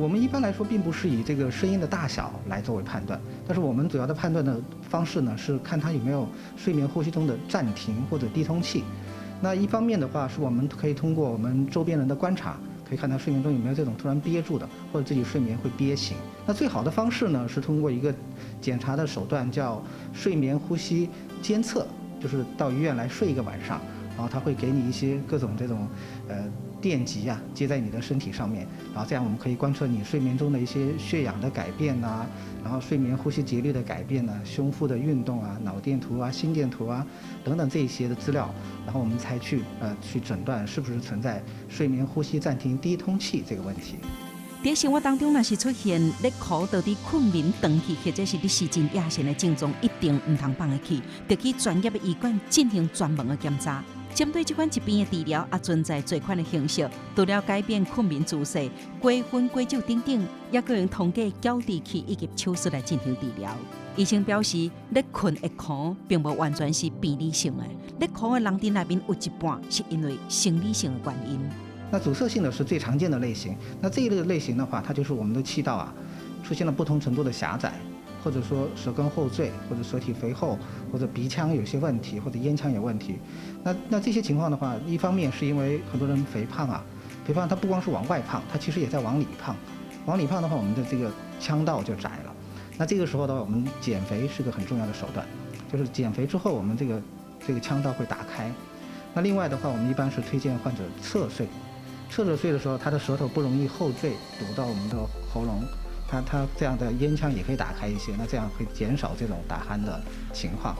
我们一般来说并不是以这个声音的大小来作为判断，但是我们主要的判断的方式呢是看它有没有睡眠呼吸中的暂停或者低通气。那一方面的话是我们可以通过我们周边人的观察，可以看他睡眠中有没有这种突然憋住的，或者自己睡眠会憋醒。那最好的方式呢是通过一个检查的手段叫睡眠呼吸监测，就是到医院来睡一个晚上，然后他会给你一些各种这种电极啊接在你的身体上面，然后这样我们可以观测你睡眠中的一些血氧的改变呐，然后睡眠呼吸节律的改变呐，胸腹的运动啊，脑电图啊，心电图啊等等这一些的资料，然后我们才去诊断是不是存在睡眠呼吸暂停低通气这个问题。在生活当中，若是出现咧哭到底困眠长去，或者是你失眠夜深的症状，一定唔通放弃，得去专业的医院进行专门的检查。针对这款疾病的治疗，也存在多款的形式，除了改变睡眠姿势、过昏过酒等等，也可能通过矫治器以及手术来进行治疗。医生表示，咧困会哭，并无完全是病理性的，咧哭的人体内面有一半是因为生理性的原因。那阻塞性的是最常见的类型，那这一类类型的话，它就是我们的气道啊出现了不同程度的狭窄，或者说舌根后坠，或者舌体肥厚，或者鼻腔有些问题，或者咽腔有问题。那这些情况的话，一方面是因为很多人肥胖啊，肥胖它不光是往外胖，它其实也在往里胖。往里胖的话，我们的这个腔道就窄了。那这个时候的话，我们减肥是个很重要的手段，就是减肥之后，我们这个腔道会打开。那另外的话，我们一般是推荐患者侧睡。侧着睡的时候，他的舌头不容易后坠堵到我们的喉咙，他这样的咽腔也可以打开一些，那这样会减少这种打鼾的情况。